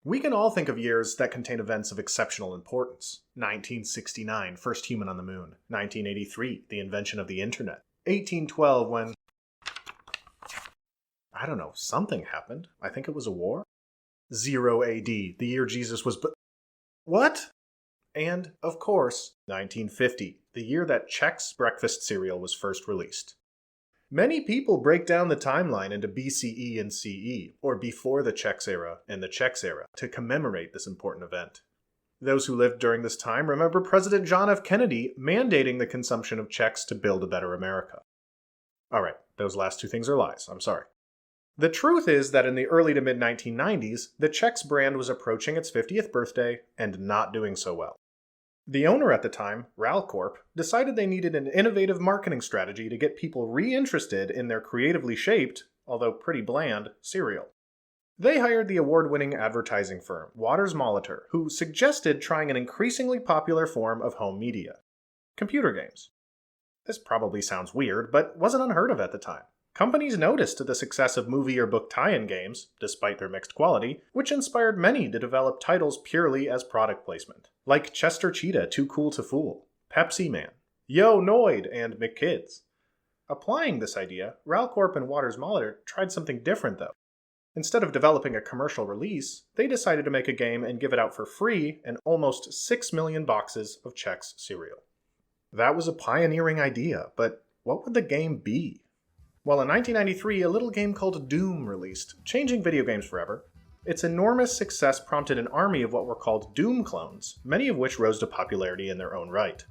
We can all think of years that contain events of exceptional importance. 1969, first human on the moon. 1983, the invention of the internet. 1812, when... I don't know, something happened. I think it was a war. 0 AD, the year Jesus was... What? And, of course, 1950, the year that Chex breakfast cereal was first released. Many people break down the timeline into BCE and CE, or before the Chex era and the Chex era, to commemorate this important event. Those who lived during this time remember President John F. Kennedy mandating the consumption of Chex to build a better America. Alright, those last two things are lies, I'm sorry. The truth is that in the early to mid-1990s, the Chex brand was approaching its 50th birthday and not doing so well. The owner at the time, RALCorp, decided they needed an innovative marketing strategy to get people reinterested in their creatively shaped, although pretty bland, cereal. They hired the award-winning advertising firm, Waters Molitor, who suggested trying an increasingly popular form of home media: computer games. This probably sounds weird, but wasn't unheard of at the time. Companies noticed the success of movie or book tie-in games, despite their mixed quality, which inspired many to develop titles purely as product placement, like Chester Cheetah Too Cool to Fool, Pepsi Man, Yo Noid, and McKids. Applying this idea, RALCorp and Waters Molitor tried something different though. Instead of developing a commercial release, they decided to make a game and give it out for free in almost 6 million boxes of Chex cereal. That was a pioneering idea, but what would the game be? Well, in 1993, a little game called Doom released, changing video games forever. Its enormous success prompted an army of what were called Doom clones, many of which rose to popularity in their own right.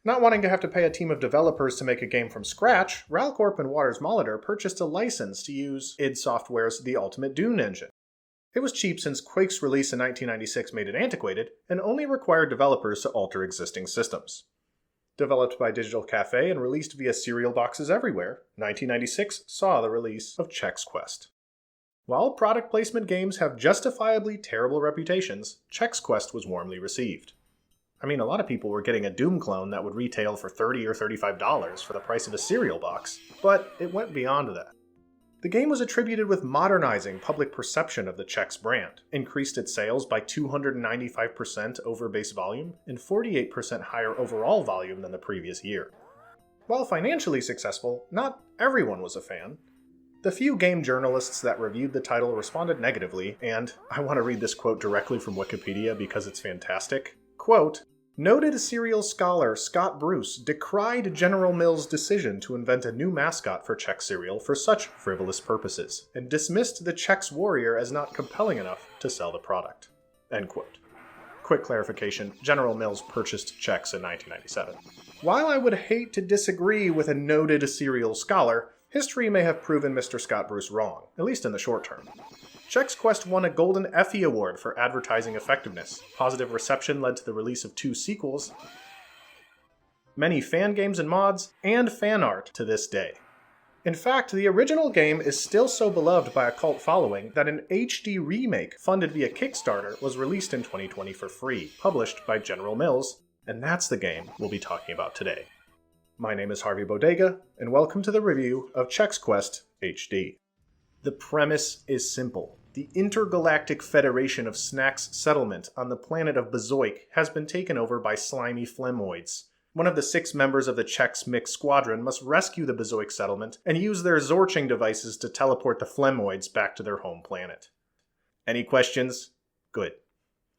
Not wanting to have to pay a team of developers to make a game from scratch, RALCorp and Waters Molitor purchased a license to use id Software's The Ultimate Doom engine. It was cheap since Quake's release in 1996 made it antiquated, and only required developers to alter existing systems. Developed by Digital Cafe and released via cereal boxes everywhere, 1996 saw the release of Chex Quest. While product placement games have justifiably terrible reputations, Chex Quest was warmly received. I mean, a lot of people were getting a Doom clone that would retail for $30 or $35 for the price of a cereal box, but it went beyond that. The game was attributed with modernizing public perception of the Chex brand, increased its sales by 295% over base volume, and 48% higher overall volume than the previous year. While financially successful, not everyone was a fan. The few game journalists that reviewed the title responded negatively, and I want to read this quote directly from Wikipedia because it's fantastic. Quote, "Noted cereal scholar Scott Bruce decried General Mills' decision to invent a new mascot for Chex cereal for such frivolous purposes, and dismissed the Chex Warrior as not compelling enough to sell the product." End quote. Quick clarification, General Mills purchased Chex in 1997. While I would hate to disagree with a noted cereal scholar, history may have proven Mr. Scott Bruce wrong, at least in the short term. Chex Quest won a Golden Effie Award for advertising effectiveness. Positive reception led to the release of 2 sequels, many fan games and mods, and fan art to this day. In fact, the original game is still so beloved by a cult following that an HD remake funded via Kickstarter was released in 2020 for free, published by General Mills, and that's the game we'll be talking about today. My name is Harvey Bodega, and welcome to the review of Chex Quest HD. The premise is simple. The Intergalactic Federation of Snacks settlement on the planet of Bezoik has been taken over by slimy phlegmoids. One of the 6 members of the Chex Mix Squadron must rescue the Bezoik settlement and use their Zorching devices to teleport the phlegmoids back to their home planet. Any questions? Good.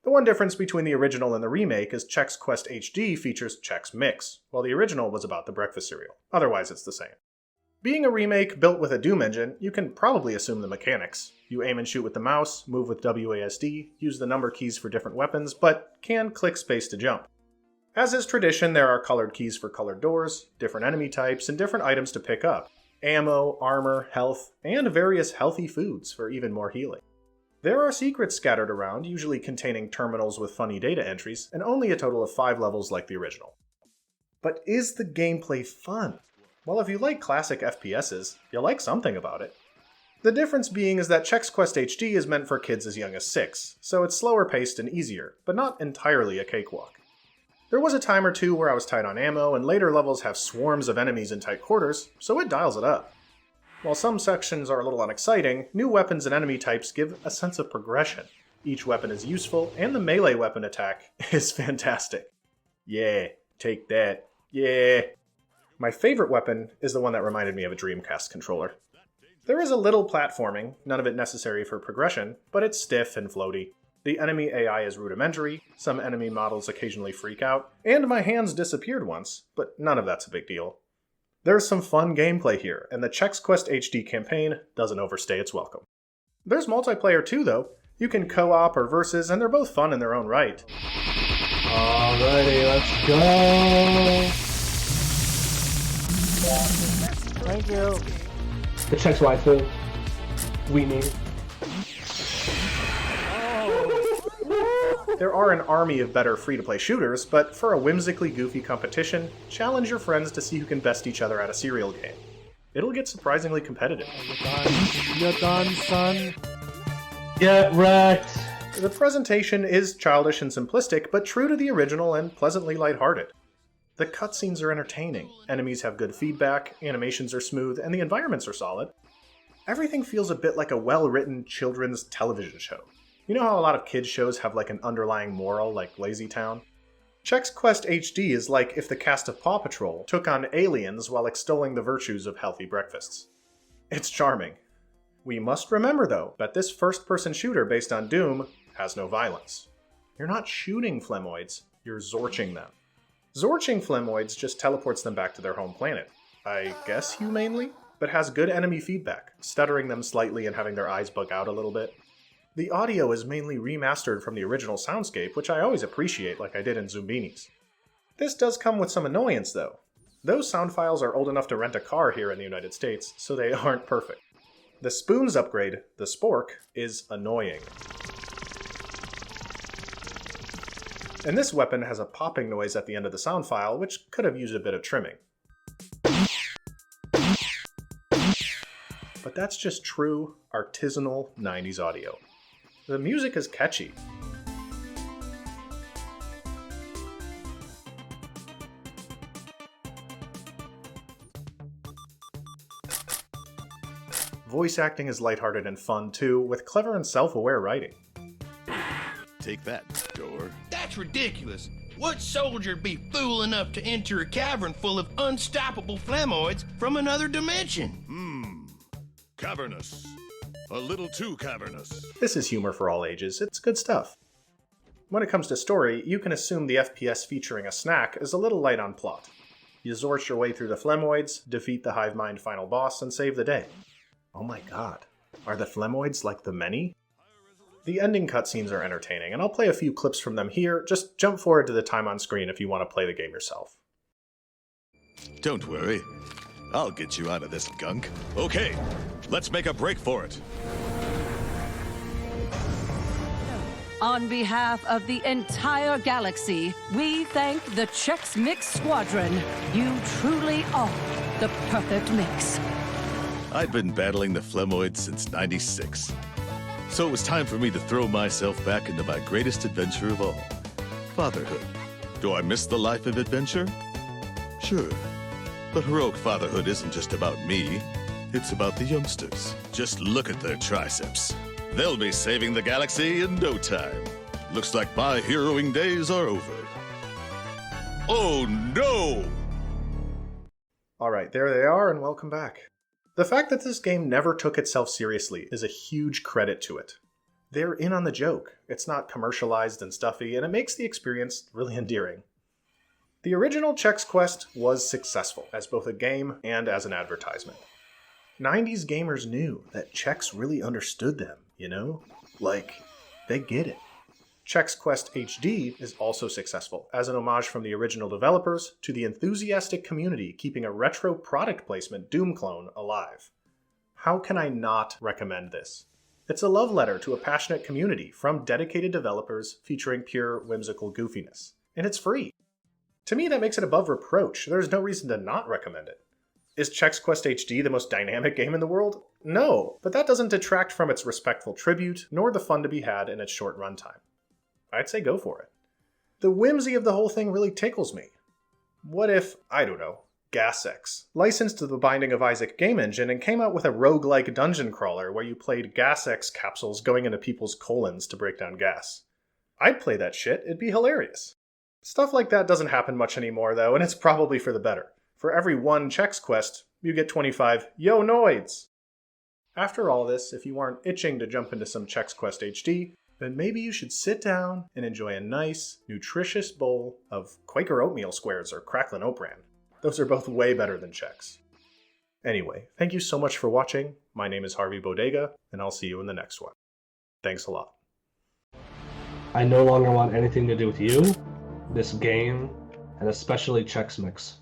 The one difference between the original and the remake is Chex Quest HD features Chex Mix, while the original was about the breakfast cereal. Otherwise, it's the same. Being a remake built with a Doom engine, you can probably assume the mechanics. You aim and shoot with the mouse, move with WASD, use the number keys for different weapons, but can click space to jump. As is tradition, there are colored keys for colored doors, different enemy types, and different items to pick up. Ammo, armor, health, and various healthy foods for even more healing. There are secrets scattered around, usually containing terminals with funny data entries, and only a total of 5 levels like the original. But is the gameplay fun? Well, if you like classic FPSs, you'll like something about it. The difference being is that Chex Quest HD is meant for kids as young as 6, so it's slower paced and easier, but not entirely a cakewalk. There was a time or two where I was tight on ammo, and later levels have swarms of enemies in tight quarters, so it dials it up. While some sections are a little unexciting, new weapons and enemy types give a sense of progression. Each weapon is useful, and the melee weapon attack is fantastic. Yeah, take that. Yeah. My favorite weapon is the one that reminded me of a Dreamcast controller. There is a little platforming, none of it necessary for progression, but it's stiff and floaty. The enemy AI is rudimentary, some enemy models occasionally freak out, and my hands disappeared once, but none of that's a big deal. There's some fun gameplay here, and the Chex Quest HD campaign doesn't overstay its welcome. There's multiplayer too, though. You can co-op or versus, and they're both fun in their own right. Alrighty, let's go! Thank you. The Chex waifu. We need it. There are an army of better free-to-play shooters, but for a whimsically goofy competition, challenge your friends to see who can best each other at a cereal game. It'll get surprisingly competitive. You're done, son. Get wrecked. The presentation is childish and simplistic, but true to the original and pleasantly lighthearted. The cutscenes are entertaining, enemies have good feedback, animations are smooth, and the environments are solid. Everything feels a bit like a well-written children's television show. You know how a lot of kids shows have like an underlying moral, like Lazy Town? Chex Quest HD is like if the cast of Paw Patrol took on aliens while extolling the virtues of healthy breakfasts. It's charming. We must remember, though, that this first-person shooter based on Doom has no violence. You're not shooting Flemoids, you're Zorching them. Zorching Flemoids just teleports them back to their home planet. I guess humanely? But has good enemy feedback, stuttering them slightly and having their eyes bug out a little bit. The audio is mainly remastered from the original soundscape, which I always appreciate like I did in Zumbinis. This does come with some annoyance, though. Those sound files are old enough to rent a car here in the United States, so they aren't perfect. The spoons upgrade, the spork, is annoying. And this weapon has a popping noise at the end of the sound file, which could have used a bit of trimming. But that's just true, artisanal 90s audio. The music is catchy. Voice acting is lighthearted and fun too, with clever and self-aware writing. Take that, door. That's ridiculous. What soldier'd be fool enough to enter a cavern full of unstoppable Flemoids from another dimension? Cavernous. A little too cavernous. This is humor for all ages, it's good stuff. When it comes to story, you can assume the FPS featuring a snack is a little light on plot. You zorch your way through the Flemoids, defeat the hive mind final boss, and save the day. Oh my god, are the Flemoids like the many? The ending cutscenes are entertaining, and I'll play a few clips from them here. Just jump forward to the time on screen if you want to play the game yourself. Don't worry. I'll get you out of this gunk. Okay, let's make a break for it. On behalf of the entire galaxy, we thank the Chex Mix Squadron. You truly are the perfect mix. I've been battling the Flemoids since '96. So it was time for me to throw myself back into my greatest adventure of all, fatherhood. Do I miss the life of adventure? Sure. But heroic fatherhood isn't just about me, it's about the youngsters. Just look at their triceps. They'll be saving the galaxy in no time. Looks like my heroing days are over. Oh no! Alright, there they are, and welcome back. The fact that this game never took itself seriously is a huge credit to it. They're in on the joke, it's not commercialized and stuffy, and it makes the experience really endearing. The original Chex Quest was successful, as both a game and as an advertisement. 90s gamers knew that Chex really understood them, you know? Like, they get it. Chex Quest HD is also successful, as an homage from the original developers to the enthusiastic community keeping a retro product placement Doom clone alive. How can I not recommend this? It's a love letter to a passionate community from dedicated developers featuring pure whimsical goofiness. And it's free. To me, that makes it above reproach. There's no reason to not recommend it. Is Chex Quest HD the most dynamic game in the world? No, but that doesn't detract from its respectful tribute, nor the fun to be had in its short runtime. I'd say go for it. The whimsy of the whole thing really tickles me. What if, I don't know, Gasex, licensed to the Binding of Isaac game engine and came out with a roguelike dungeon crawler where you played Gasex capsules going into people's colons to break down gas. I'd play that shit, it'd be hilarious. Stuff like that doesn't happen much anymore though, and it's probably for the better. For every 1 Chex quest, you get 25 Yo-Noids! After all this, if you aren't itching to jump into some Chex Quest HD, then maybe you should sit down and enjoy a nice, nutritious bowl of Quaker oatmeal squares or Cracklin' Oat Bran. Those are both way better than Chex. Anyway, thank you so much for watching. My name is Harvey Bodega, and I'll see you in the next one. Thanks a lot. I no longer want anything to do with you, this game, and especially Chex Mix.